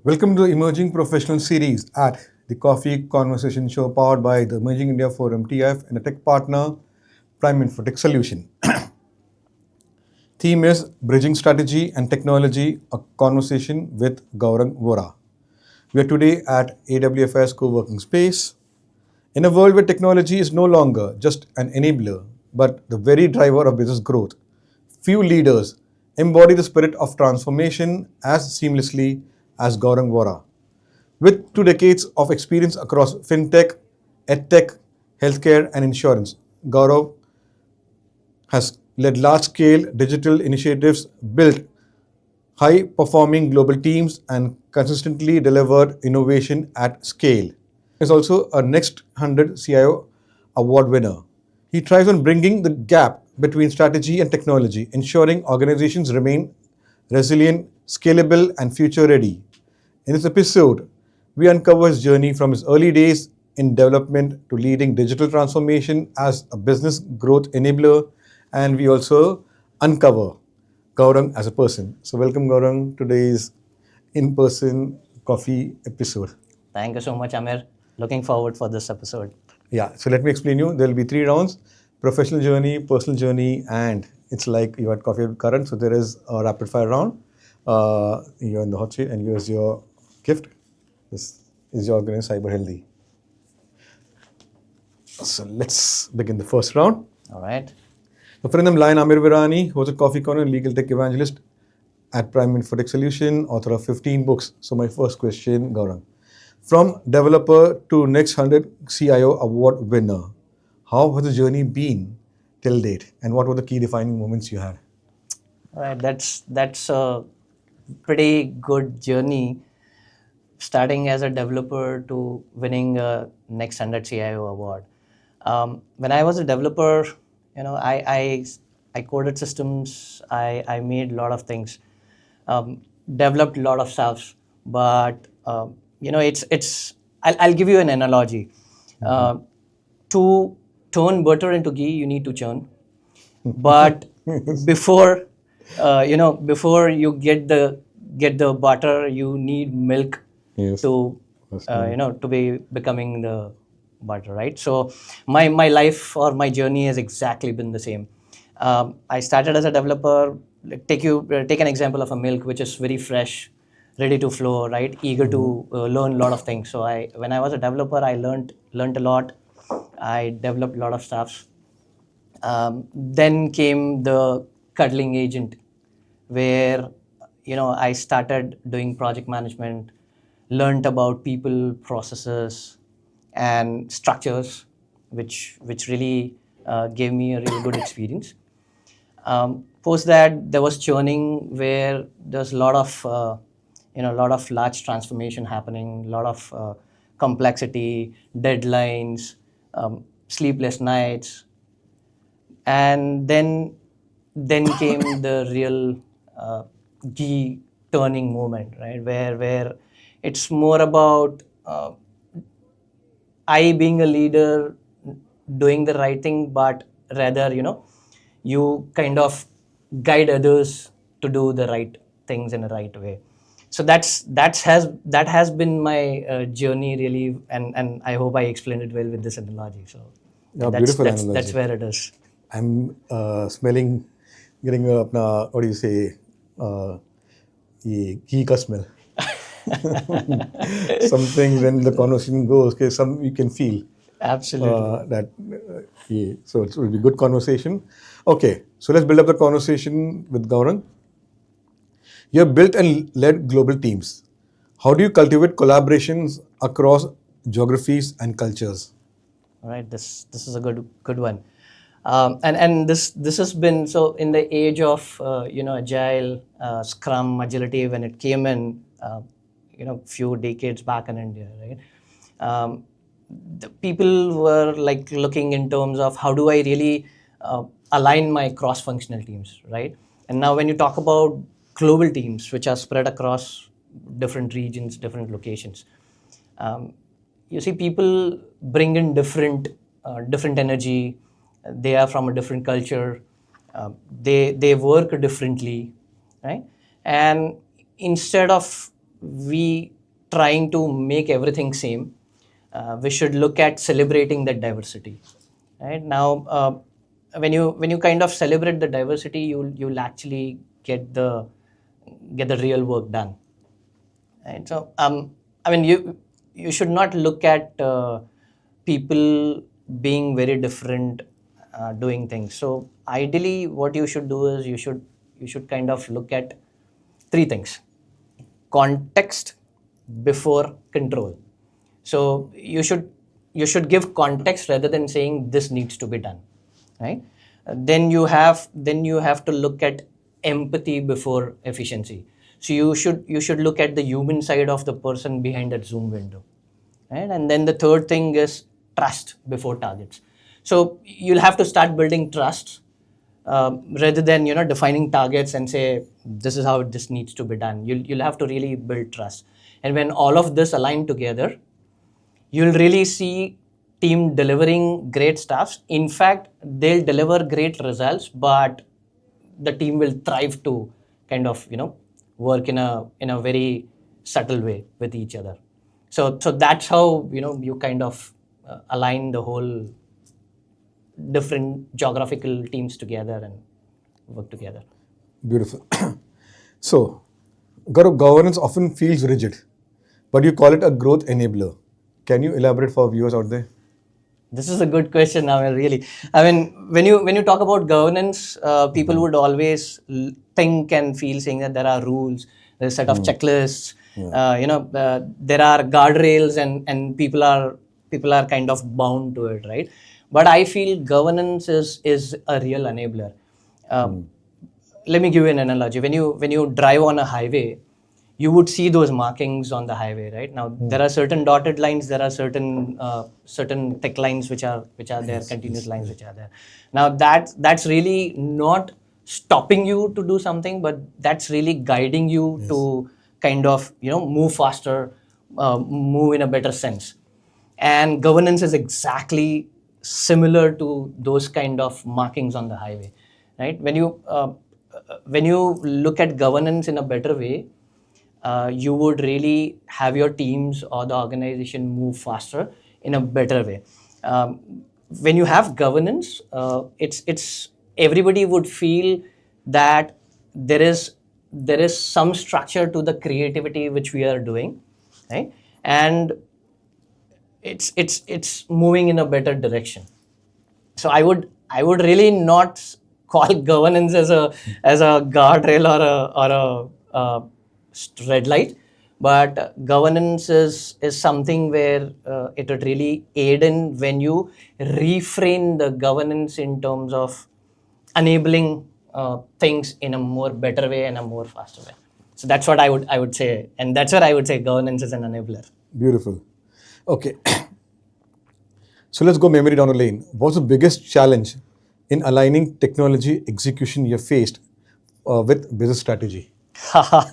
Welcome to the Emerging Professional Series at the Coffee Conversation Show powered by the Emerging India Forum TEIF and a tech partner, Prime Infotech Solution. Theme is Bridging Strategy and Technology, a conversation with Gaurang Vora. We are today at AWFS co-working space. In a world where technology is no longer just an enabler, but the very driver of business growth, few leaders embody the spirit of transformation as seamlessly as Gaurang Vora. With 2 decades of experience across FinTech, EdTech, healthcare, and insurance, Gaurav has led large-scale digital initiatives, built high-performing global teams, and consistently delivered innovation at scale. He is also a Next100 CIO Award winner. He thrives on bringing the gap between strategy and technology, ensuring organizations remain resilient, scalable, and future-ready. In this episode, we uncover his journey from his early days in development to leading digital transformation as a business growth enabler, and we also uncover Gaurang as a person. So welcome Gaurang to today's in-person coffee episode. Thank you so much, Amir. Looking forward for this episode. Yeah, so let me explain you. There will be 3 rounds: professional journey, personal journey, and it's like you had coffee with Karan. So there is a rapid fire round. You're in the hot seat, and here's your gift. This is your organized cyber healthy. So let's begin the first round. All right. The friend of mine, Amir Virani, who's a coffee corner legal tech evangelist at Prime Infotech Solution, author of 15 books. So my first question, Gaurang. From developer to Next100 CIO Award winner, how has the journey been till date, and what were the key defining moments you had? All right. That's a pretty good journey, starting as a developer to winning a Next100 CIO Award. When I was a developer, I coded systems. I made a lot of things, developed a lot of stuff. But it's. I'll give you an analogy. To turn butter into ghee, you need to churn. But before before you get the butter, you need milk Yes. to to be becoming the butter, right? So my life or my journey has exactly been the same. I started as a developer. Take an example of a milk which is very fresh, ready to flow, right? Eager to learn a lot of things. So when I was a developer, I learned a lot. I developed a lot of stuff. Then came the cuddling agent, where I started doing project management, learned about people, processes, and structures, which really gave me a really good experience. Post that, there was churning, where there's a lot of large transformation happening, a lot of complexity, deadlines, sleepless nights, and then came the real ghee turning moment, right? Where it's more about I being a leader, doing the right thing, but rather you kind of guide others to do the right things in a right way. So that has been my journey really, and I hope I explained it well with this analogy. So Beautiful analogy. That's where it is. I'm smelling, getting what do you say, ghee ka smell. Something when the conversation goes, okay, some you can feel. Absolutely. So it will be good conversation. Okay, so let's build up the conversation with Gaurang. You have built and led global teams. How do you cultivate collaborations across geographies and cultures? All right, this is a good one, and this has been so in the age of agile, Scrum, agility when it came in, few decades back in India, right? The people were like looking in terms of how do I really align my cross-functional teams, right? And now when you talk about global teams which are spread across different regions, different locations, you see people bring in different energy. They are from a different culture. They work differently, right? And instead of we trying to make everything same, we should look at celebrating that diversity. Right now, when you kind of celebrate the diversity, you'll actually get the real work done. Right. So I mean, you should not look at people being very different doing things. So ideally, what you should do is you should kind of look at three things: context before control. So you should give context rather than saying this needs to be done, right? Then you have to look at empathy before efficiency. So you should look at the human side of the person behind that Zoom window, right? And then the third thing is trust before targets. So you'll have to start building trust rather than defining targets and say this is how this needs to be done. You'll have to really build trust, and when all of this align together, you'll really see team delivering great stuff. In fact, they'll deliver great results, but the team will thrive to kind of work in a very subtle way with each other. So that's how you kind of align the whole different geographical teams together and work together. Beautiful. So, Gaurav, governance often feels rigid, but you call it a growth enabler. Can you elaborate for viewers out there? This is a good question. I mean, when you talk about governance, people would always think and feel saying that there are rules, there's a set of checklists, there are guardrails, and people are kind of bound to it, right? But I feel governance is a real enabler. Let me give you an analogy. When you drive on a highway, you would see those markings on the highway, right? Now there are certain dotted lines, there are certain thick lines which are there, continuous lines which are there. Now that's really not stopping you to do something, but that's really guiding you to kind of move faster, move in a better sense. And governance is exactly similar to those kind of markings on the highway, right? When you look at governance in a better way, you would really have your teams or the organization move faster in a better way. When you have governance, it's everybody would feel that there is some structure to the creativity which we are doing, right? And it's moving in a better direction. So I would really not call governance as a guardrail or a red light, but governance is something where it would really aid in when you reframe the governance in terms of enabling things in a more better way and a more faster way. So that's what I would say, and that's what I would say governance is an enabler. Beautiful. Okay. So let's go memory down the lane. What's the biggest challenge in aligning technology execution you faced with business strategy? I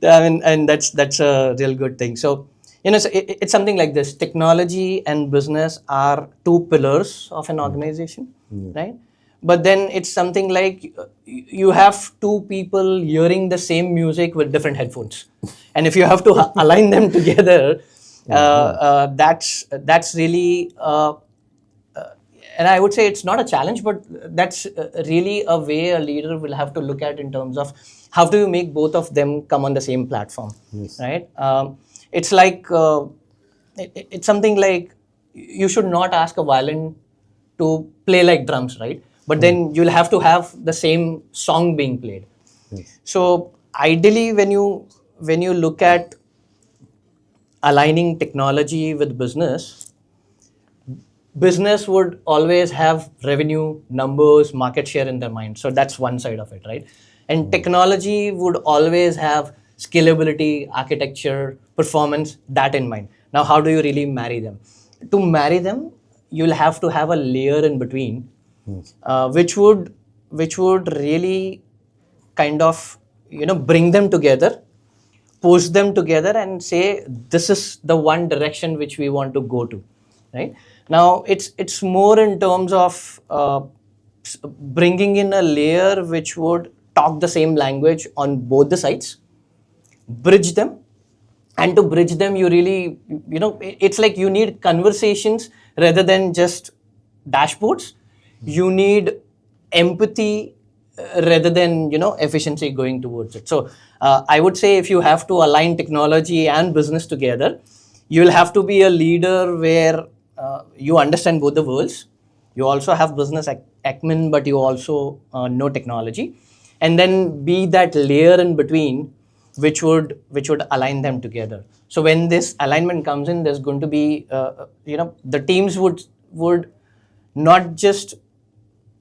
mean, and that's a real good thing. So so it's something like this: technology and business are two pillars of an organization, right? But then it's something like you have two people hearing the same music with different headphones, and if you have to align them together, that's really. And I would say it's not a challenge, but that's really a way a leader will have to look at in terms of how do you make both of them come on the same platform, right? It's like it's something like you should not ask a violin to play like drums, right? But then you'll have to have the same song being played. So ideally, when you look at aligning technology with business would always have revenue, numbers, market share in their mind. So that's one side of it, right? And technology would always have scalability, architecture, performance, that in mind. Now, how do you really marry them? To marry them, you'll have to have a layer in between, which would really kind of bring them together, push them together, and say this is the one direction which we want to go to, right? Now it's more in terms of bringing in a layer which would talk the same language on both the sides, bridge them. And to bridge them, you really, it's like you need conversations rather than just dashboards. You need empathy rather than, efficiency going towards it. So I would say if you have to align technology and business together, you'll have to be a leader where you understand both the worlds. You also have business acumen, but you also know technology. And then be that layer in between which would align them together. So when this alignment comes in, there's going to be the teams would not just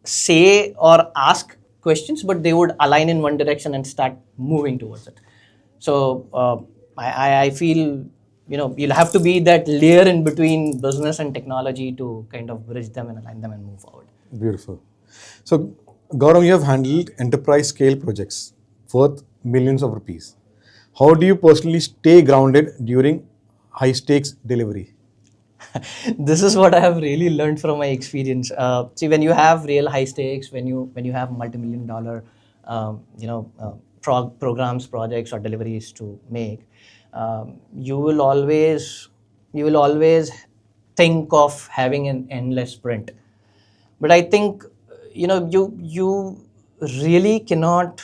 say or ask questions, but they would align in one direction and start moving towards it. So I feel you'll have to be that layer in between business and technology to kind of bridge them and align them and move forward. Beautiful. So Gaurang, you have handled enterprise scale projects worth millions of rupees. How do you personally stay grounded during high stakes delivery? This is what I have really learned from my experience. See, when you have real high stakes, when you have multi-million-dollar, programs, projects, or deliveries to make, you will always think of having an endless sprint. But I think you really cannot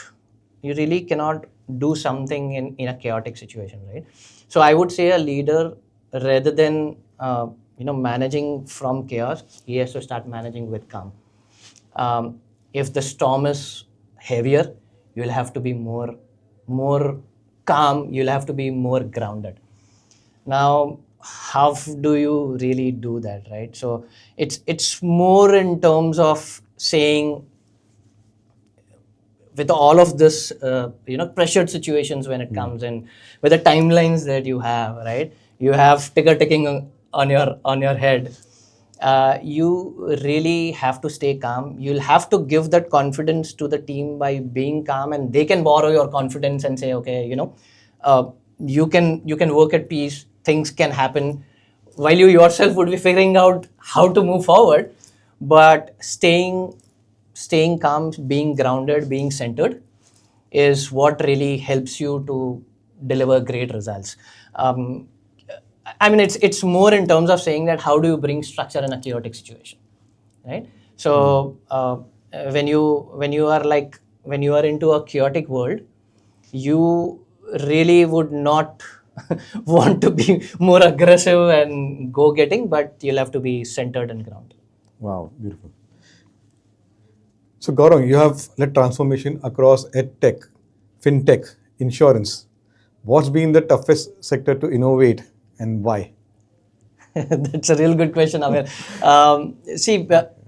do something in a chaotic situation, right? So I would say a leader, rather than managing from chaos, he has to start managing with calm. If the storm is heavier, you'll have to be more calm. You'll have to be more grounded. Now, how do you really do that, right? So it's more in terms of saying, with all of this, pressured situations when it comes in, with the timelines that you have, right? You have ticker ticking on your head. You really have to stay calm. You'll have to give that confidence to the team by being calm, and they can borrow your confidence and say, okay, you can work at peace. Things can happen, while you yourself would be figuring out how to move forward. But staying calm, being grounded, being centered is what really helps you to deliver great results. I mean, it's more in terms of saying that how do you bring structure in a chaotic situation, right? So when you are into a chaotic world, you really would not want to be more aggressive and go-getting, but you'll have to be centered and grounded. Wow, beautiful. So Gaurang, you have led transformation across EdTech, FinTech, insurance. What's been the toughest sector to innovate and why? That's a real good question, Amir.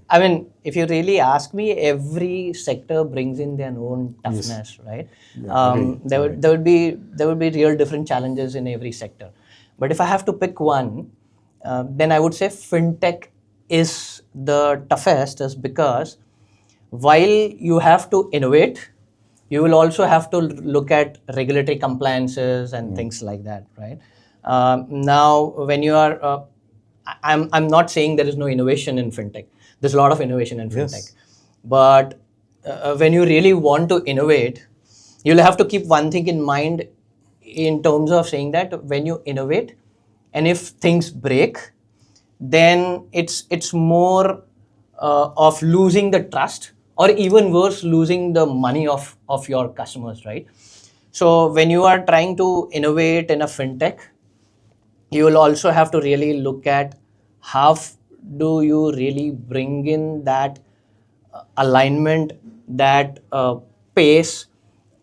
I mean, if you really ask me, every sector brings in their own toughness, right? Yeah, there would be real different challenges in every sector. But if I have to pick one, then I would say FinTech is the toughest, is because while you have to innovate, you will also have to look at regulatory compliances and things like that, right? Now, when you are, I'm not saying there is no innovation in FinTech. There's a lot of innovation in FinTech. Yes. But when you really want to innovate, you'll have to keep one thing in mind in terms of saying that when you innovate, and if things break, then it's more of losing the trust, or even worse, losing the money of your customers, right? So when you are trying to innovate in a FinTech, you will also have to really look at how do you really bring in that alignment, that pace,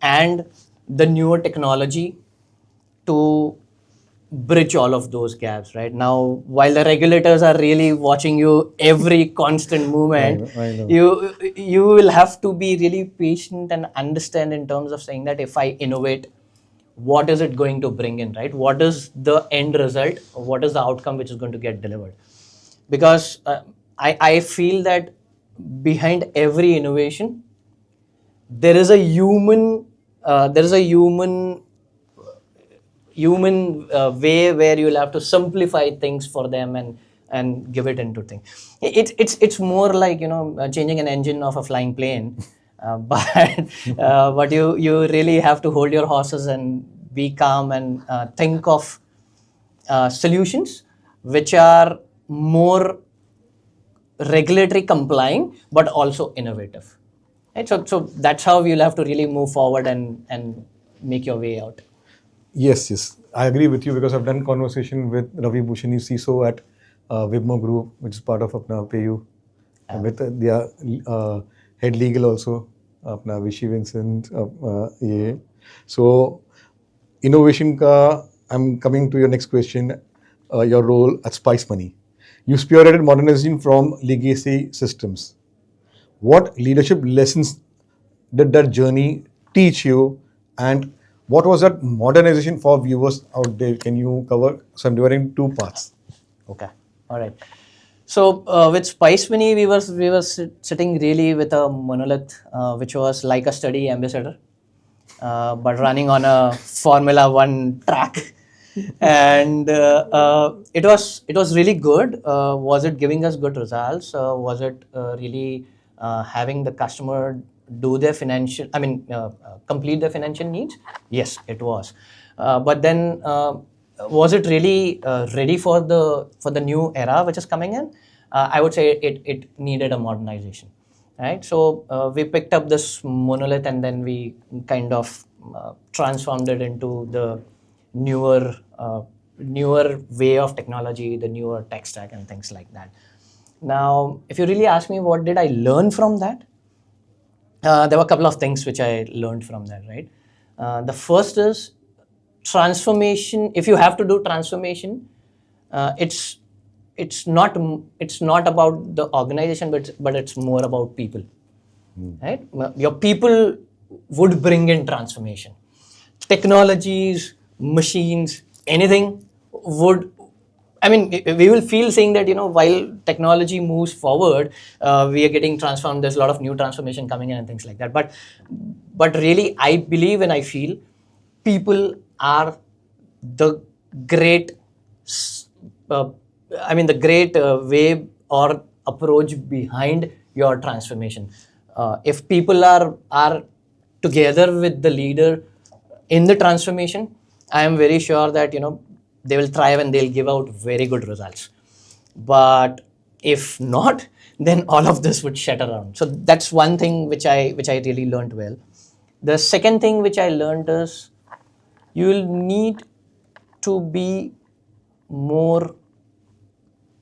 and the newer technology to bridge all of those gaps, right? Now, while the regulators are really watching you every constant movement, I know. you will have to be really patient and understand in terms of saying that if I innovate, what is it going to bring in, right? What is the end result? What is the outcome which is going to get delivered? Because I feel that behind every innovation, there is a human way where you'll have to simplify things for them and give it into things. It's more like changing an engine of a flying plane, but you really have to hold your horses and be calm and think of solutions which are more regulatory complying but also innovative. Right? So that's how you'll have to really move forward and make your way out. Yes. I agree with you because I've done conversation with Ravi Bhushani, CISO at Wipmo Group, which is part of Apna PayU, and with their head legal also, Apna Vishy Vincent. Yeah. So, innovation ka, I'm coming to your next question, your role at Spice Money. You spearheaded modernization from legacy systems. What leadership lessons did that journey teach you, and what was that modernization for viewers out there? Can you cover? So I'm dividing two parts. Okay. All right. So with Spice Mini, we were sitting really with a monolith, which was like a study ambassador, but running on a Formula One track, and it was really good. Was it giving us good results? Was it really having the customer do their financial? Complete their financial needs? Yes, it was. But then. Was it really ready for the new era which is coming in? I would say it needed a modernization, right? So we picked up this monolith and then we kind of transformed it into the newer way of technology, the newer tech stack and things like that. Now, if you really ask me what did I learn from that, there were a couple of things which I learned from that, right? The first is transformation. If you have to do transformation, it's not about the organization, but it's more about people, right? Your people would bring in transformation. Technologies, machines, anything would. I mean, we will feel saying that, while technology moves forward, we are getting transformed. There's a lot of new transformation coming in and things like that. But really, I believe and I feel people are the great, the great way or approach behind your transformation. If people are together with the leader in the transformation, I am very sure that they will thrive and they'll give out very good results. But if not, then all of this would shut around. So that's one thing which I really learned well. The second thing which I learned is you will need to be more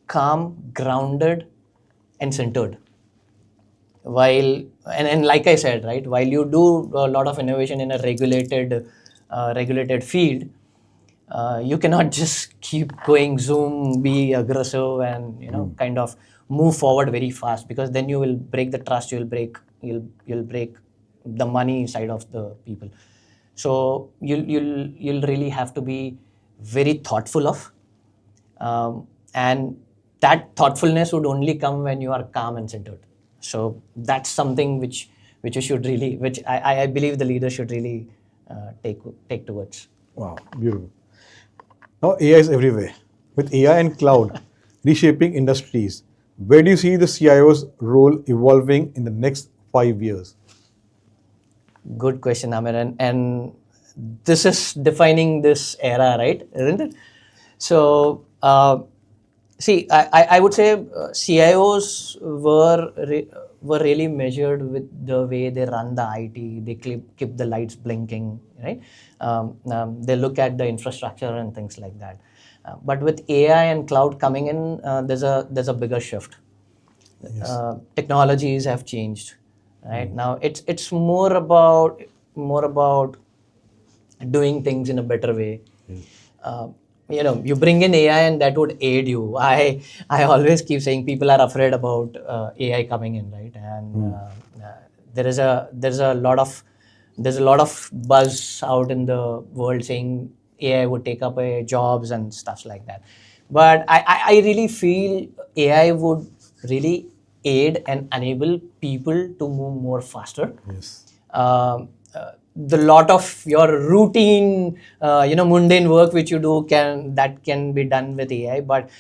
calm, grounded, and centered. While and like I said, right, while you do a lot of innovation in a regulated field, you cannot just keep going zoom, be aggressive, and kind of move forward very fast, because then you will break the trust. You'll break the money side of the people. So you'll really have to be very thoughtful of, and that thoughtfulness would only come when you are calm and centered. So that's something which you should really, which I believe the leader should really take towards. Wow, beautiful. Now AI is everywhere. With AI and cloud reshaping industries, where do you see the CIO's role evolving in the next 5 years? Good question, Amir, and this is defining this era, right? Isn't it? So, see, I would say CIOs were really measured with the way they run the IT. They keep the lights blinking, right? They look at the infrastructure and things like that. But with AI and cloud coming in, there's a bigger shift. Yes. Technologies have changed. Right now, it's more about doing things in a better way. You bring in AI and that would aid you. I always keep saying people are afraid about AI coming in, right? And there's a lot of buzz out in the world saying AI would take up jobs and stuff like that. But I really feel AI would really aid and enable people to move more faster. Yes. The lot of your routine, mundane work which you do can be done with AI, but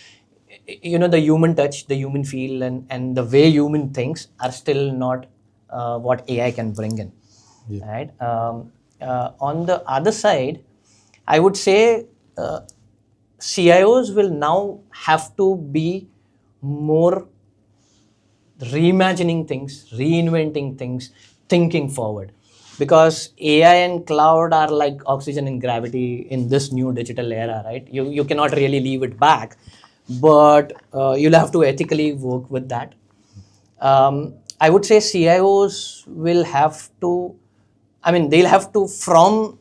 the human touch, the human feel, and the way human thinks are still not what AI can bring in. Yeah. Right. On the other side, I would say CIOs will now have to be more reimagining things, reinventing things, thinking forward. Because AI and cloud are like oxygen and gravity in this new digital era, right? You cannot really leave it back, but you'll have to ethically work with that. I would say CIOs will have to, they'll have to, from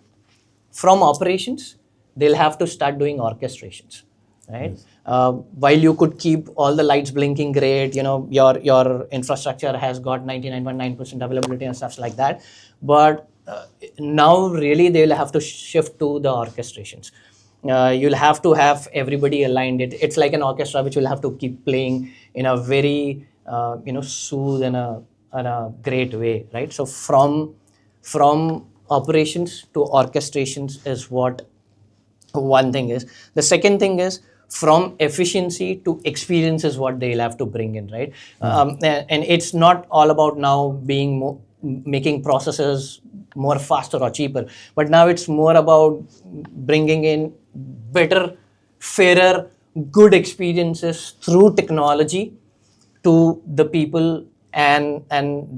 operations, they'll have to start doing orchestrations, right? Yes. While you could keep all the lights blinking great, your infrastructure has got 99.9% availability and stuff like that. But now really they'll have to shift to the orchestrations. You'll have to have everybody aligned. It's like an orchestra which will have to keep playing in a very soothe and a great way, right? So from operations to orchestrations is what one thing is. The second thing is from efficiency to experience is what they'll have to bring in, right? And it's not all about now making processes more faster or cheaper, but now it's more about bringing in better, fairer, good experiences through technology to the people, and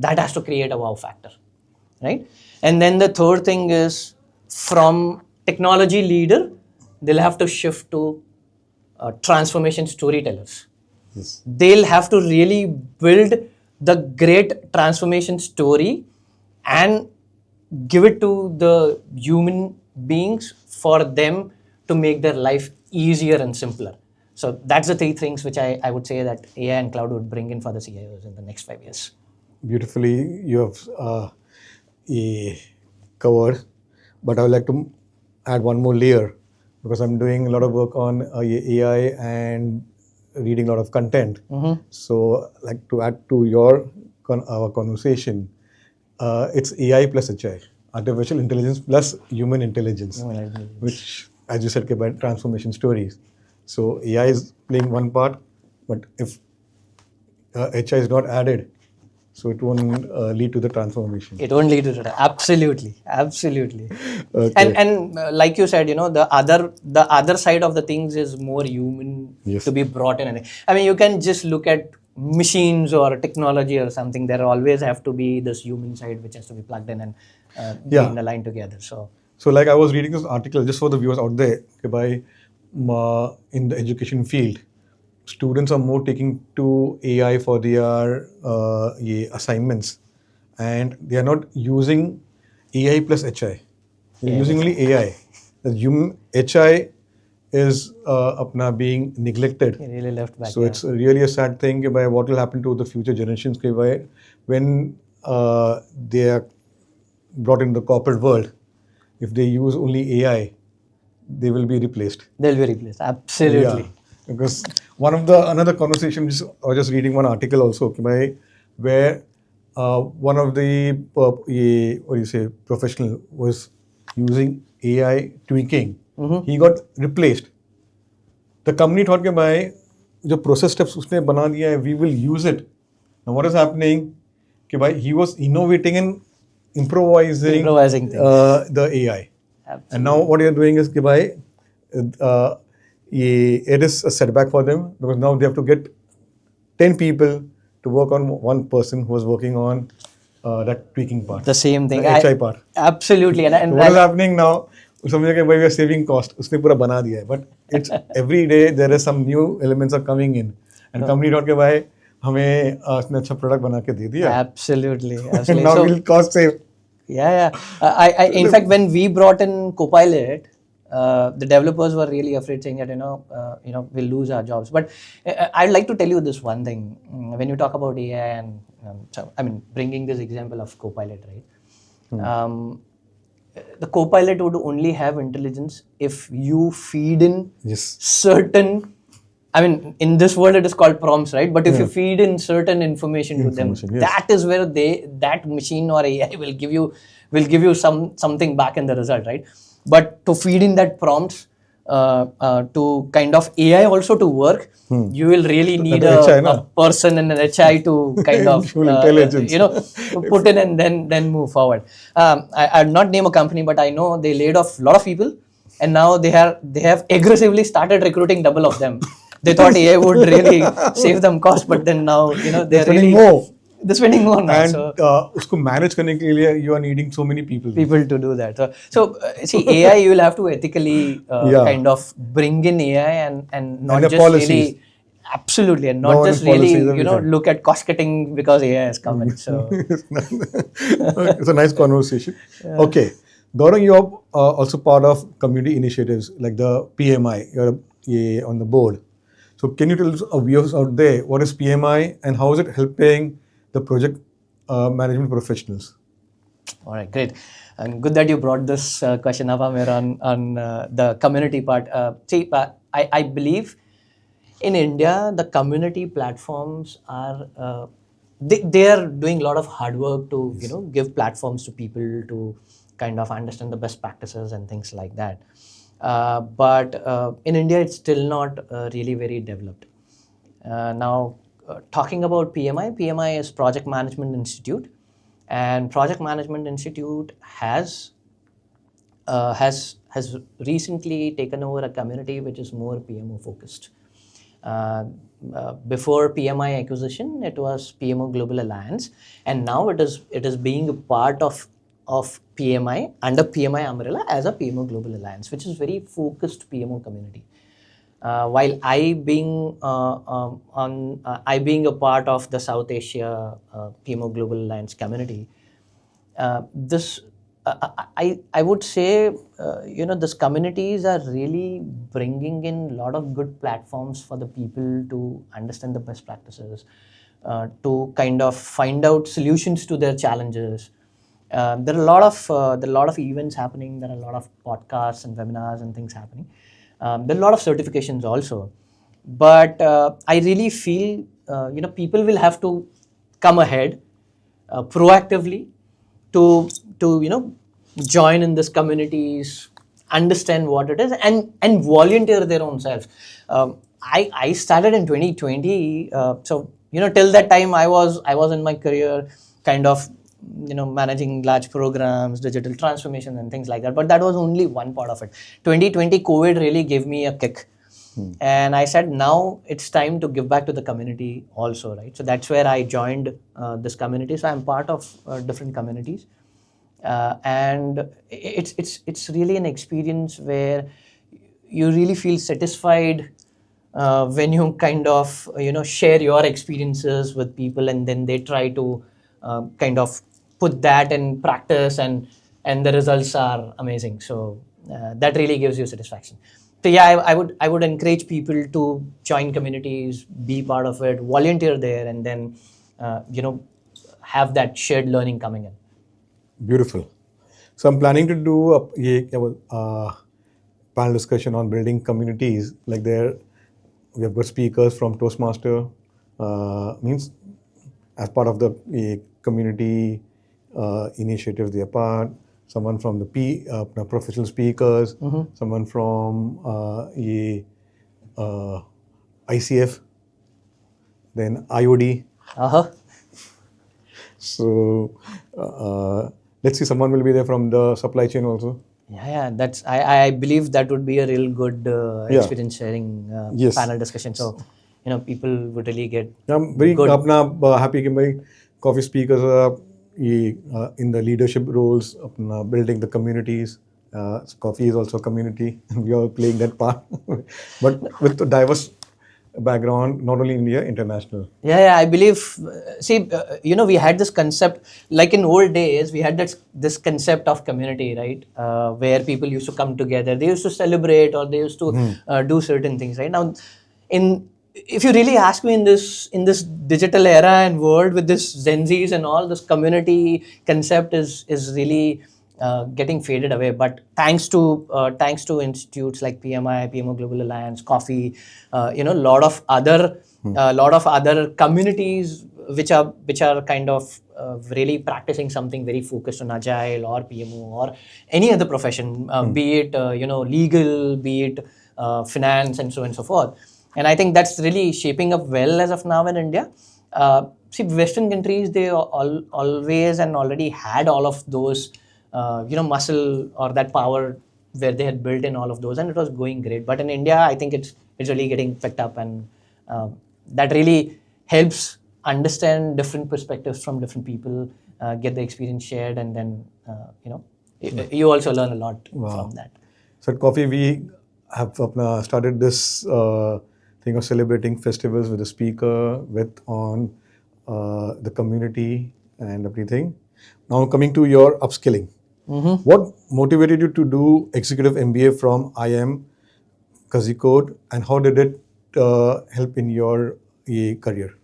that has to create a wow factor, right? And then the third thing is from technology leader, they'll have to shift to transformation storytellers. Yes. They'll have to really build the great transformation story and give it to the human beings for them to make their life easier and simpler. So that's the three things which I would say that AI and cloud would bring in for the CIOs in the next 5 years. Beautifully, you have covered, but I would like to add one more layer, because I'm doing a lot of work on AI and reading a lot of content. Mm-hmm. So, like to add to our conversation, it's AI plus HI, artificial intelligence plus human intelligence, which, as you said, by transformation stories. So AI is playing one part, but if HI is not added, so it won't lead to the transformation. It won't lead to that. Absolutely. Okay. And like you said, the other side of the things is more human. Yes. To be brought in. You can just look at machines or technology or something. There always have to be this human side which has to be plugged in and being aligned together. So like I was reading this article just for the viewers out there, in the education field, students are more taking to AI for their assignments, and they are not using AI plus HI. They're using only AI. The human HI is being neglected. Really left back. So it's really a sad thing about what will happen to the future generations when they are brought in the corporate world. If they use only AI, they will be replaced. They'll be replaced. Absolutely. Yeah. Because another conversation, I was just reading one article also, where one of the professional was using AI tweaking. Mm-hmm. He got replaced. The company thought that the process steps usne bana diya hai, we will use it. Now what is happening? He was innovating and improvising the AI. Absolutely. And now what you're doing is it is a setback for them, because now they have to get 10 people to work on one person who was working on that tweaking part. The same thing. The HI part. Absolutely. And what is happening now? We are saving cost. Usne pura bana diya hai. But it's every day there is some new elements are coming in. And company thought that हमें उसने अच्छा product बना के दे दिया. Absolutely. Now we'll cost save. Yeah. I in fact, when we brought in Copilot, the developers were really afraid, saying that we'll lose our jobs. But I'd like to tell you this one thing. When you talk about AI and bringing this example of Copilot, right? The Copilot would only have intelligence if you feed in certain. In this world it is called prompts, right? But if you feed in certain information to them, that is where that machine or AI will give you something back in the result, right? But to feed in that prompts, to kind of AI also to work, you will really need a person and an HI to kind of to put in and then move forward. I'll not name a company, but I know they laid off a lot of people and now they have aggressively started recruiting double of them. They thought AI would really save them cost, but then now they're spending really more. they're spending more now. And So usko manage karne ke liye you are needing so many people. people to do that. So see, AI you will have to ethically Yeah. kind of bring in AI and not the just policies. really. Absolutely, and not Governance just really, policies, everything. look at cost cutting because AI has come in. So It's a nice conversation. Okay. Gaurang, you are also part of community initiatives like the PMI. You're on the board. So can you tell us, our viewers out there, what is PMI and how is it helping the project management professionals? all right, great. And good that you brought this question up, Amir, on the community part. I believe in India, the community platforms are they are doing a lot of hard work to give platforms to people to kind of understand the best practices and things like that. But in India, it's still not really very developed. Now, talking about PMI is Project Management Institute, and Project Management Institute has recently taken over a community which is more PMO focused. Before PMI acquisition, it was PMO Global Alliance, and now it is being a part of PMI under PMI umbrella as a PMO Global Alliance, which is very focused PMO community. While I being I being a part of the South Asia PMO Global Alliance community, this I would say these communities are really bringing in a lot of good platforms for the people to understand the best practices, to kind of find out solutions to their challenges. There are a lot of events happening. There are a lot of podcasts and webinars and things happening. There are a lot of certifications also, but I really feel people will have to come ahead proactively to join in this communities, understand what it is, and volunteer their own selves. I started in 2020, so till that time I was in my career kind of managing large programs, digital transformation and things like that, but that was only one part of it. 2020 COVID really gave me a kick. And I said, now it's time to give back to the community also, right? So that's where I joined this community. So I'm part of different communities, and it's really an experience where you really feel satisfied when you kind of share your experiences with people, and then they try to kind of put that in practice, and the results are amazing. So that really gives you satisfaction. So yeah, I would encourage people to join communities, be part of it, volunteer there, and then have that shared learning coming in. Beautiful. So I'm planning to do a panel discussion on building communities. Like we have got speakers from Toastmaster, means as part of the community initiatives they are part. Someone from the professional speakers, someone from ICF, then IOD. So let's see, someone will be there from the supply chain also. Yeah, that's I believe that would be a real good experience sharing Yes. panel discussion. So people would really get. I'm very good. happy कि my coffee speakers are in the leadership roles, building the communities. Coffee is also a community, and we are playing that part, but with a diverse background, not only India, international. Yeah, I believe. See, we had this concept, like in old days, we had this concept of community, right? Where people used to come together, they used to celebrate, or they used to do certain things, right? Now, if you really ask me, in this digital era and world with this Gen Zs and all, this community concept is really getting faded away. But thanks to institutes like PMI, PMO Global Alliance, Koffee, lot of other communities which are kind of really practicing something very focused on agile or PMO or any other profession, be it legal, be it finance, and so on and so forth. And I think that's really shaping up well as of now in India. See, Western countries, they always and already had all of those, muscle or that power where they had built in all of those, and it was going great. But in India, I think it's really getting picked up, and that really helps understand different perspectives from different people, get the experience shared, and then you also learn a lot from that. So at Koffee, we have started this thing of celebrating festivals with a speaker, on the community and everything. Now coming to your upskilling. What motivated you to do executive MBA from IIM Kozhikode, and how did it help in your career?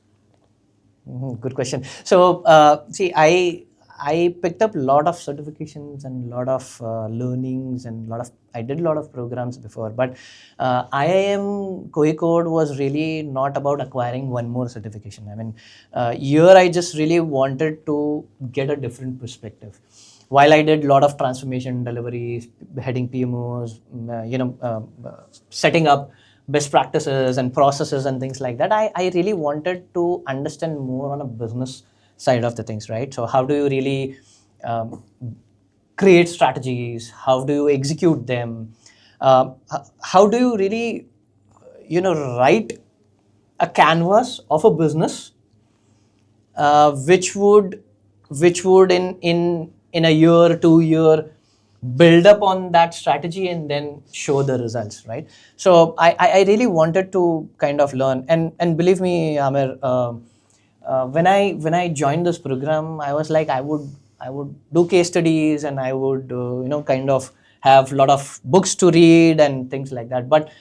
Good question. So, see, I picked up a lot of certifications and a lot of learnings, and I did a lot of programs before. But IIM Kozhikode was really not about acquiring one more certification. I mean, here I just really wanted to get a different perspective. While I did a lot of transformation deliveries, heading PMOs, setting up best practices and processes and things like that, I really wanted to understand more on a business side of the things, right? So how do you really create strategies? How do you execute them? How do you really, write a canvas of a business which would in a year, 2 year, build up on that strategy and then show the results, right? So I really wanted to kind of learn, and believe me, Amir, when I joined this program, I was like, I would do case studies, and I would kind of have a lot of books to read and things like that. But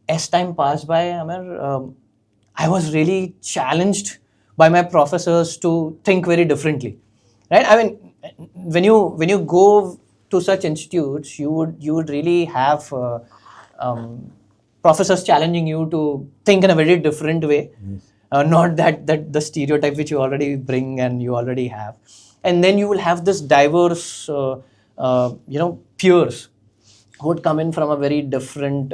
as time passed by, Amir, I was really challenged by my professors to think very differently, right? I mean, when you go to such institutes, you would really have professors challenging you to think in a very different way, not that the stereotype which you already bring and you already have, and then you will have this diverse peers who would come in from a very different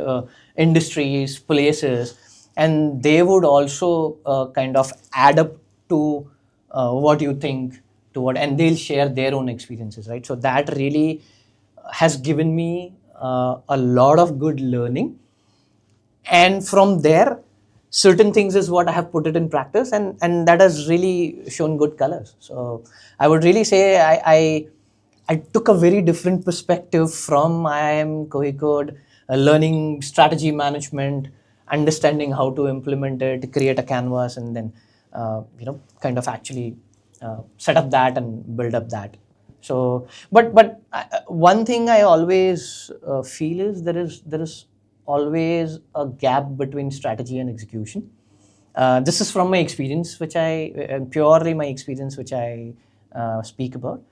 industries, places, and they would also kind of add up to what you think, and they'll share their own experiences, right? So that really has given me a lot of good learning, and from there, certain things is what I have put it in practice, and that has really shown good colors. So I would really say I took a very different perspective from IIM Kozhikode, learning strategy management, understanding how to implement it, create a canvas, and then kind of actually set up that and build up that. So, but one thing I always feel is there is always a gap between strategy and execution. This is from my experience, purely my experience, which I speak about.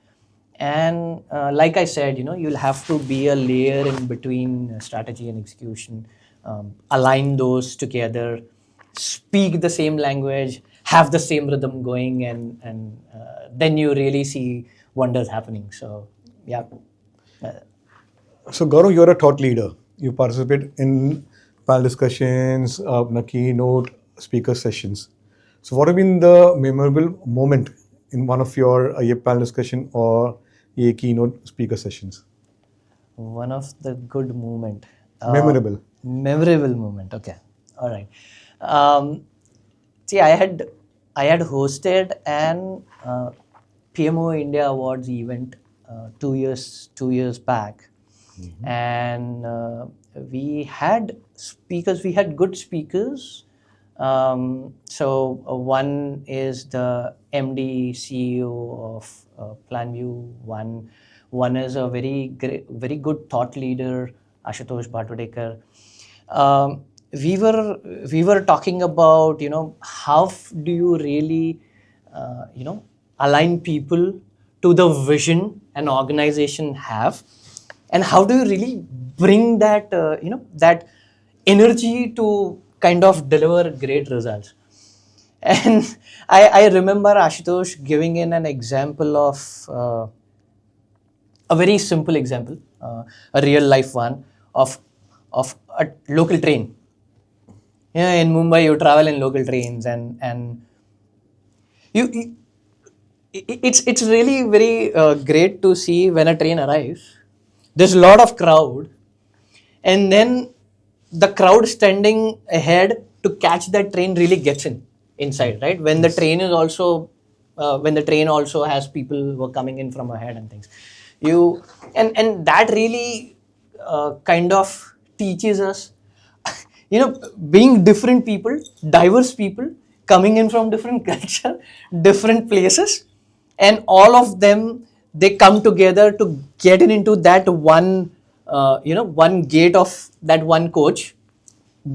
And like I said, you'll have to be a layer in between strategy and execution, align those together, speak the same language, have the same rhythm going, and then you really see wonders happening. So, yeah. So, Gaurav, you're a thought leader. You participate in panel discussions, keynote speaker sessions. So, what have been the memorable moment in one of your panel discussion or keynote speaker sessions? One of the good moment. Memorable. Memorable moment. Okay. All right. See, I had hosted an PMO India Awards event 2 years back, and we had speakers. We had good speakers. So one is the MD CEO of PlanView. One is a very good thought leader, Ashutosh Bhatwadekar. We were talking about how do you really align people to the vision an organization have, and how do you really bring that that energy to kind of deliver great results. And I remember Ashutosh giving in an example of a very simple example, a real life one of a local train. In Mumbai, you travel in local trains, and it's really very great to see when a train arrives. there's a lot of crowd, and then the crowd standing ahead to catch that train really gets inside, right? When the train is also when the train also has people who are coming in from ahead and things, you and that really kind of teaches us, being different people, diverse people coming in from different culture, different places, and all of them, they come together to get into that one one gate of that one coach,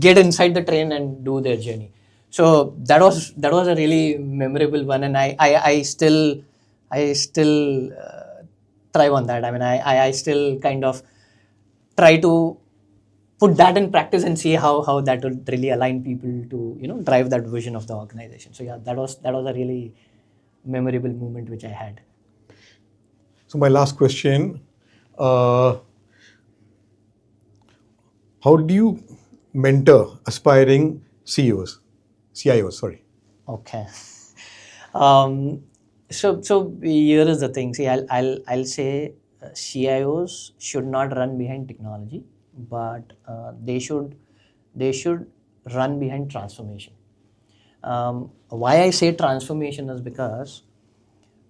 get inside the train and do their journey. So that was a really memorable one, and I still thrive on that. I mean, I still kind of try to put that in practice and see how that would really align people to drive that vision of the organization. So yeah, that was a really memorable moment which I had. So my last question, uh, how do you mentor aspiring CEOs, CIOs, sorry. Okay. So here is the thing. See, I'll say CIOs should not run behind technology, but they should run behind transformation. Why I say transformation is because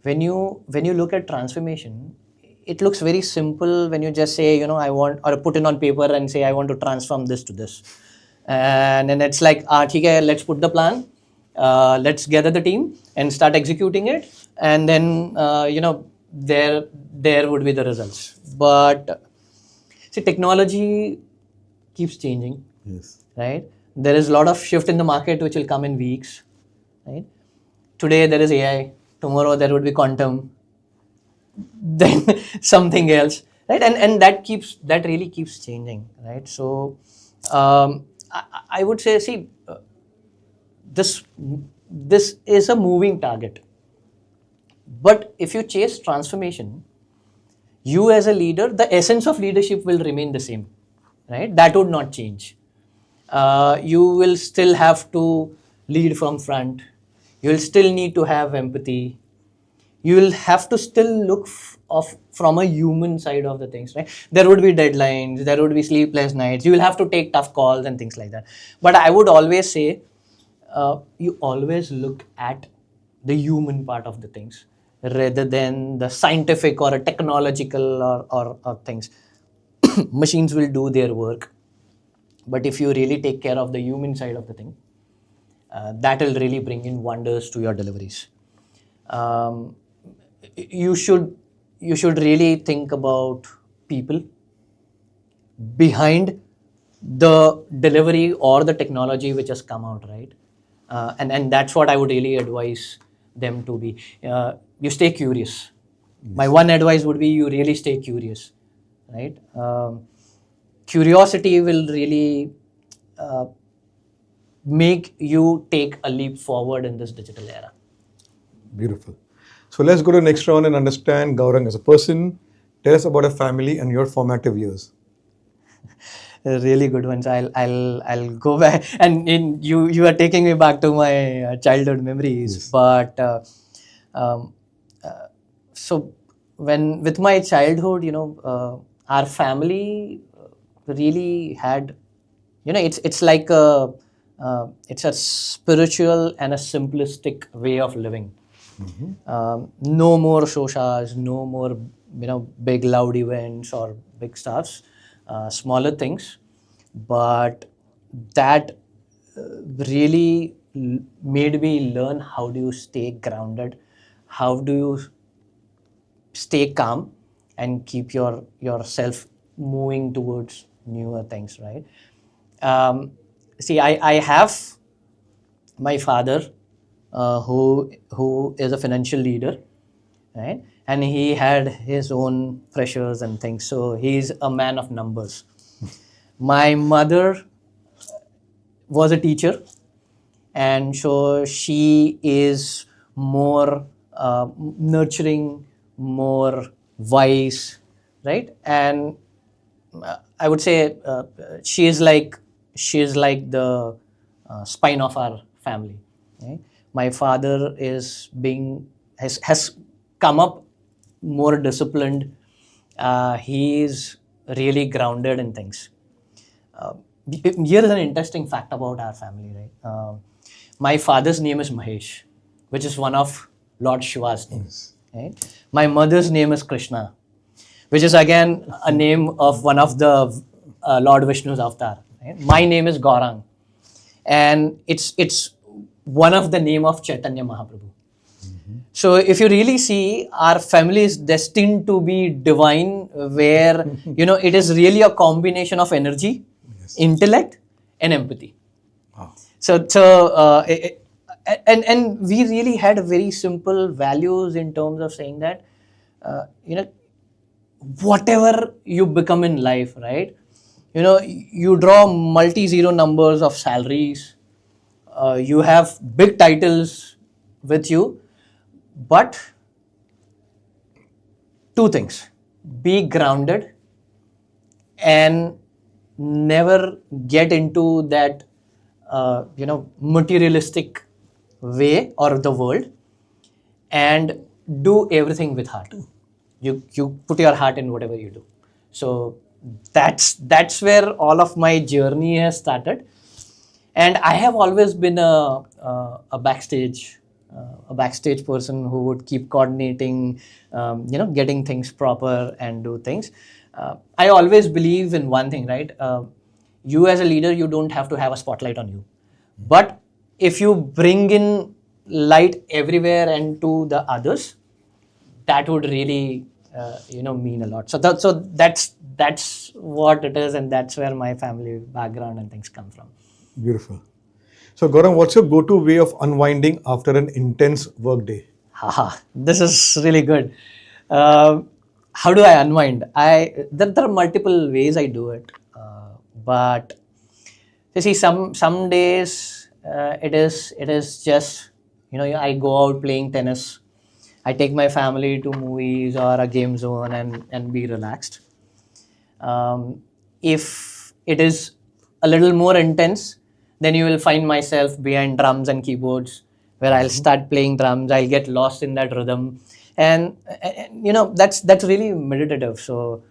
when you look at transformation, it looks very simple when you just say, I want, or put it on paper and say, I want to transform this to this. And then it's like, okay, let's put the plan, let's gather the team and start executing it. And then, there would be the results. But see, technology keeps changing, Yes. right? There is a lot of shift in the market which will come in weeks, right? Today there is AI, tomorrow there would be quantum, then something else, right? And that really keeps changing, right? So I would say, see, this this is a moving target, but if you chase transformation, you as a leader, the essence of leadership will remain the same, right? That would not change. You will still have to lead from front. You will still need to have empathy. You will have to still look from a human side of the things, right? There would be deadlines, there would be sleepless nights, you will have to take tough calls and things like that. But I would always say, you always look at the human part of the things rather than the scientific or a technological or things. Machines will do their work, but if you really take care of the human side of the thing, that will really bring in wonders to your deliveries. um, you should really think about people behind the delivery or the technology which has come out, right? And that's what I would really advise them to be. You stay curious. My one advice would be, you really stay curious, right? Curiosity will really uh, make you take a leap forward in this digital era. Beautiful. So let's go to the next round and understand Gaurang as a person. Tell us about a family and your formative years. Really good ones. I'll go back, and you are taking me back to my childhood memories. Yes. But um, so when with my childhood, our family really had, it's like it's a spiritual and a simplistic way of living. No more shoshas, no more big loud events or big stuffs, smaller things, but that really made me learn how do you stay grounded, how do you stay calm and keep yourself moving towards newer things, right? See, I have my father, who is a financial leader, right? And he had his own pressures and things, so he's a man of numbers. My mother was a teacher, and so she is more nurturing, more wise, right? And I would say she is like the spine of our family, right? My father has come up more disciplined. He is really grounded in things. Here is an interesting fact about our family, right? My father's name is Mahesh, which is one of Lord Shiva's names. Right? My mother's name is Krishna, which is again a name of one of the Lord Vishnu's avatar. Right? My name is Gaurang, and it's one of the name of Chaitanya Mahaprabhu. So if you really see, our family is destined to be divine, where it is really a combination of energy, intellect, and empathy. Wow. And we really had very simple values in terms of saying that whatever you become in life, right? You draw multi-zero numbers of salaries, you have big titles with you, but two things: be grounded and never get into that materialistic way or the world, and do everything with heart. You put your heart in whatever you do. So that's where all of my journey has started, and I have always been a backstage person who would keep coordinating, getting things proper and do things. I always believe in one thing, right? You as a leader, you don't have to have a spotlight on you, but if you bring in light everywhere and to the others, that would really mean a lot. So that's what it is, and that's where my family background and things come from. Beautiful. So Gaurang, what's your go-to way of unwinding after an intense work day? Haha, this is really good. How do I unwind? There are multiple ways I do it, but you see, some days it is just I go out playing tennis. I take my family to movies or a game zone and be relaxed. If it is a little more intense, then you will find myself behind drums and keyboards, where I'll start playing drums. I'll get lost in that rhythm, and that's really meditative. So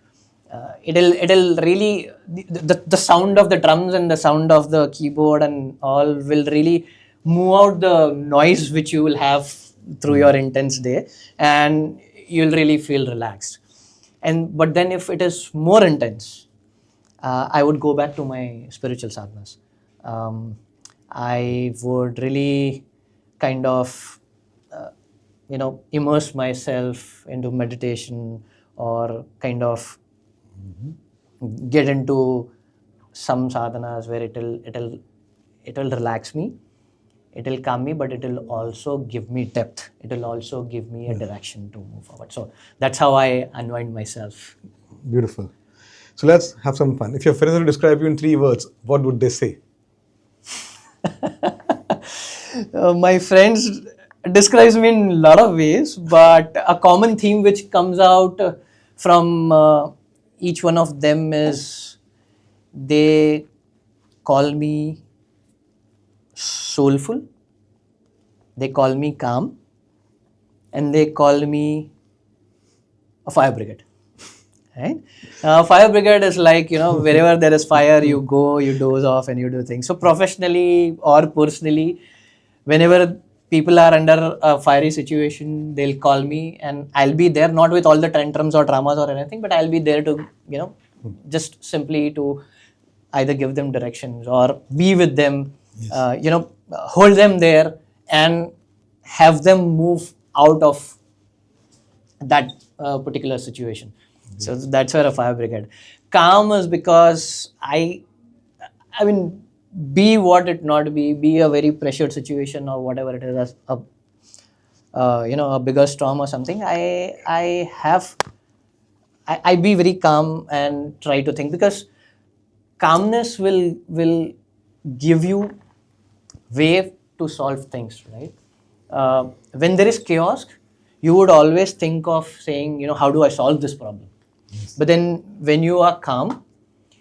it'll really the sound of the drums and the sound of the keyboard and all will really move out the noise which you will have through your intense day, and you'll really feel relaxed. But then if it is more intense, I would go back to my spiritual sadhanas. I would really kind of immerse myself into meditation, or kind of get into some sadhanas where it'll relax me, it'll calm me, but it'll also give me depth. It'll also give me a direction to move forward. So that's how I unwind myself. Beautiful. So let's have some fun. If your friends were to describe you in 3 words, what would they say? My friends describes me in a lot of ways, but a common theme which comes out from each one of them is they call me soulful, they call me calm, and they call me a fire brigade. Right? Fire brigade is like, wherever there is fire, you go, you doze off and you do things. So professionally or personally, whenever people are under a fiery situation, they'll call me, and I'll be there, not with all the tantrums or dramas or anything, but I'll be there to, just simply to either give them directions or be with them, hold them there and have them move out of that particular situation. So that's where a fire brigade. Calm is because I mean, be what it not be a very pressured situation or whatever it is, as a bigger storm or something. I be very calm and try to think, because calmness will give you way to solve things, right? When there is chaos, you would always think of saying, how do I solve this problem? Yes. But then when you are calm,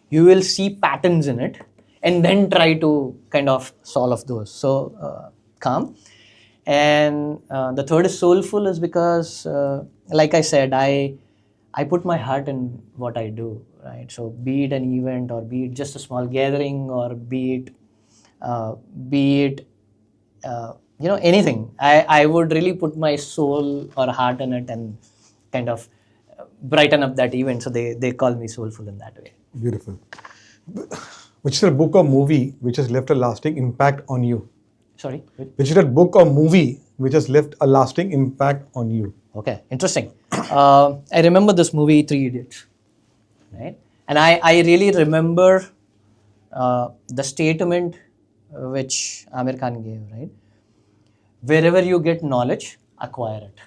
you will see patterns in it and then try to kind of solve those. So calm. And the third is soulful, is because, like I said, I I put my heart in what I do, right? So be it an event, or be it just a small gathering, or be it anything. I would really put my soul or heart in it and kind of brighten up that event. So they call me soulful in that way. Beautiful. Which is a book or movie which has left a lasting impact on you? Sorry? Which is a book or movie which has left a lasting impact on you? Okay, interesting. I remember this movie, Three Idiots, right? And I really remember the statement which Amir Khan gave, right? Wherever you get knowledge, acquire it.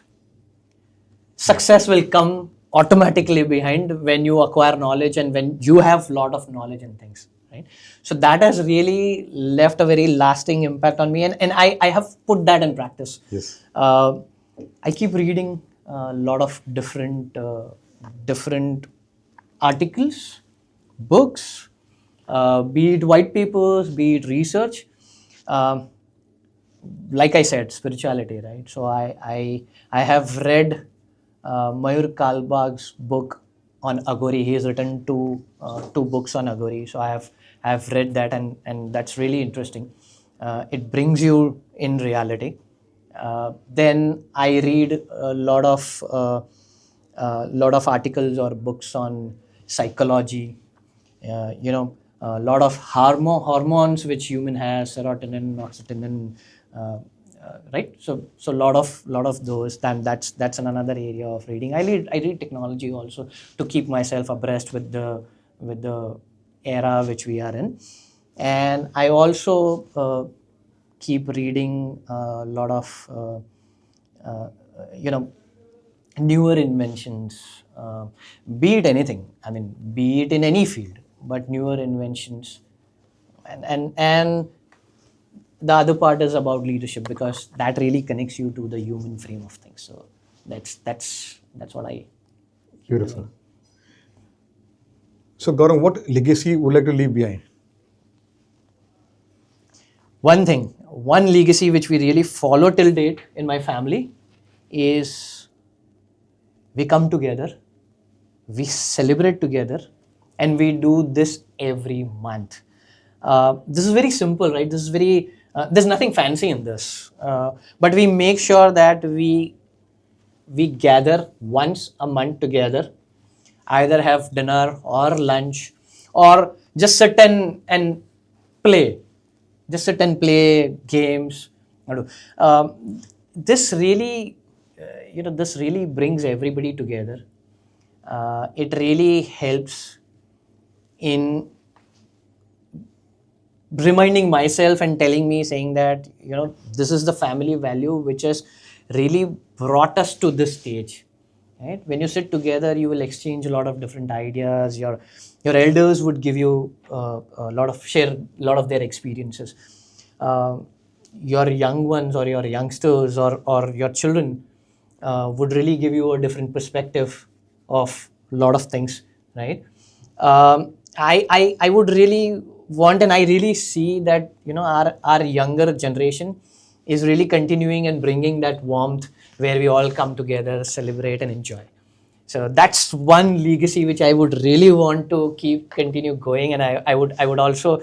Success will come automatically behind when you acquire knowledge and when you have a lot of knowledge and things, right? So that has really left a very lasting impact on me, and I have put that in practice. Yes. I keep reading a lot of different articles, books, be it white papers, be it research. Like I said, spirituality, right? So I have read Mayur Kalbag's book on Agori. He has written two books on Agori. So I have read that, and that's really interesting. It brings you in reality. Then I read a lot of articles or books on psychology. A lot of hormones which human has, serotonin, oxytocin, right? So a lot of those. Then that's another area of reading. I read technology also to keep myself abreast with the era which we are in, and I also keep reading a lot of newer inventions, be it anything. I mean, be it in any field, but newer inventions, and the other part is about leadership, because that really connects you to the human frame of things. So that's what I. Beautiful. So Gaurang, what legacy would you like to leave behind? One legacy which we really follow till date in my family is we come together, we celebrate together, and we do this every month. This is very simple, right? This is very, there's nothing fancy in this. But we make sure that we gather once a month together, either have dinner or lunch, or just sit and play. Just sit and play games. This really, this really brings everybody together. It really helps in reminding myself and telling me, saying that, this is the family value which has really brought us to this stage. Right? When you sit together, you will exchange a lot of different ideas. Your elders would give you share a lot of their experiences. Your young ones or your youngsters or your children would really give you a different perspective of a lot of things, right? I would really want, and I really see that our younger generation is really continuing and bringing that warmth where we all come together, celebrate and enjoy. So that's one legacy which I would really want to continue going, and I would also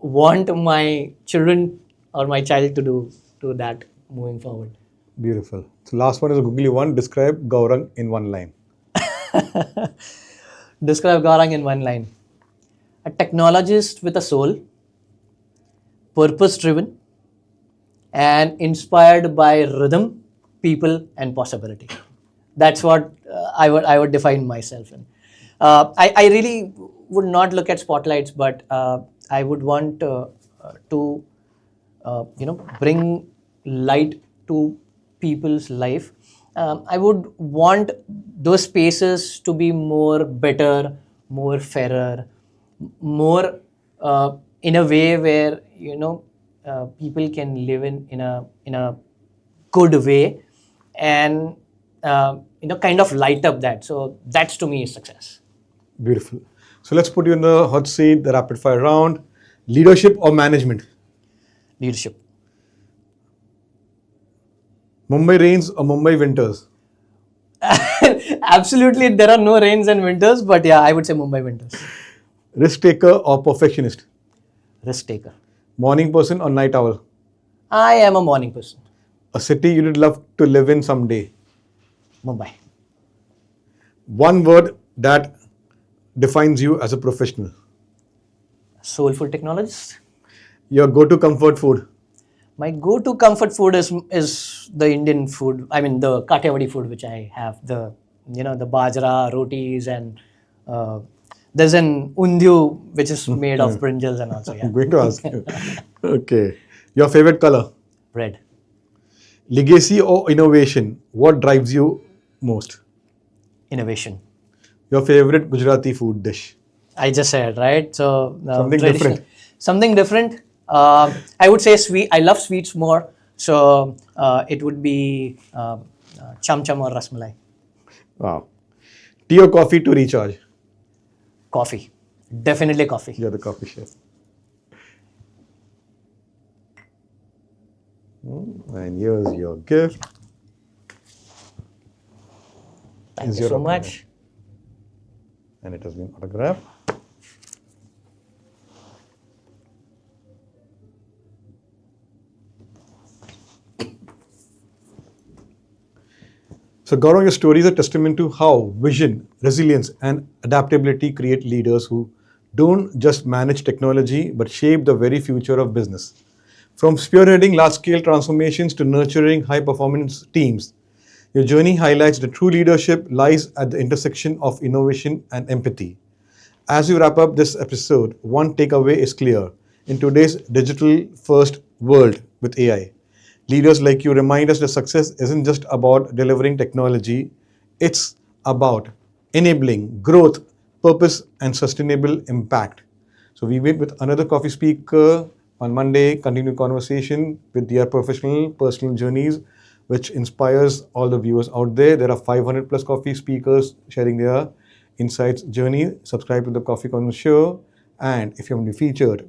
want my children or my child to do that moving forward. Beautiful. So last one is a googly one. Describe Gaurang in one line. Describe Gaurang in one line. A technologist with a soul, purpose-driven, and inspired by rhythm, people, and possibility. That's what I would define myself in. I really would not look at spotlights, but I would want to bring light to people's life. I would want those spaces to be more better, more fairer, more in a way where people can live in a good way, and kind of light up that. So that's to me is success. Beautiful. So let's put you in the hot seat, the rapid fire round. Leadership or management? Leadership. Mumbai rains or Mumbai winters? Absolutely, there are no rains and winters, but yeah, I would say Mumbai winters. Risk taker or perfectionist? Risk taker. Morning person or night owl? I am a morning person. A city you'd love to live in someday? Mumbai. One word that defines you as a professional? Soulful technologist. Your go-to comfort food? My go-to comfort food is the Indian food. I mean the Kathiawadi food, which I have the the bajra rotis, and there's an undiu which is made of brinjals and also I'm going to ask you. Okay. Your favorite color? red. Legacy or innovation? What drives you most? Innovation. Your favorite Gujarati food dish? I just said, right? So Something traditional- different. Something different. I would say sweet. I love sweets more. So it would be cham cham or rasmalai. Wow. Tea or coffee to recharge? Coffee. Definitely coffee. You're the coffee chef. And here's your gift. Thank Is you your so autograph. much. And it has been autographed. So, Gaurang, your story is a testament to how vision, resilience, and adaptability create leaders who don't just manage technology but shape the very future of business. From spearheading large scale transformations to nurturing high performance teams, your journey highlights that true leadership lies at the intersection of innovation and empathy. As we wrap up this episode, one takeaway is clear. In today's digital first world with AI, leaders like you remind us that success isn't just about delivering technology, it's about enabling growth, purpose, and sustainable impact. So we meet with another coffee speaker on Monday, continue conversation with their professional, personal journeys, which inspires all the viewers out there. There are 500 plus coffee speakers sharing their insights journey. Subscribe to the Coffee Corner Show. And if you want to be featured,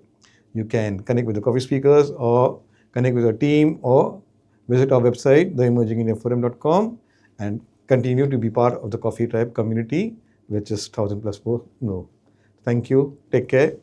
you can connect with the coffee speakers or connect with our team or visit our website, theemergingindiaforum.com, and continue to be part of the Coffee Tribe community, which is 1,000 plus more. No. Thank you. Take care.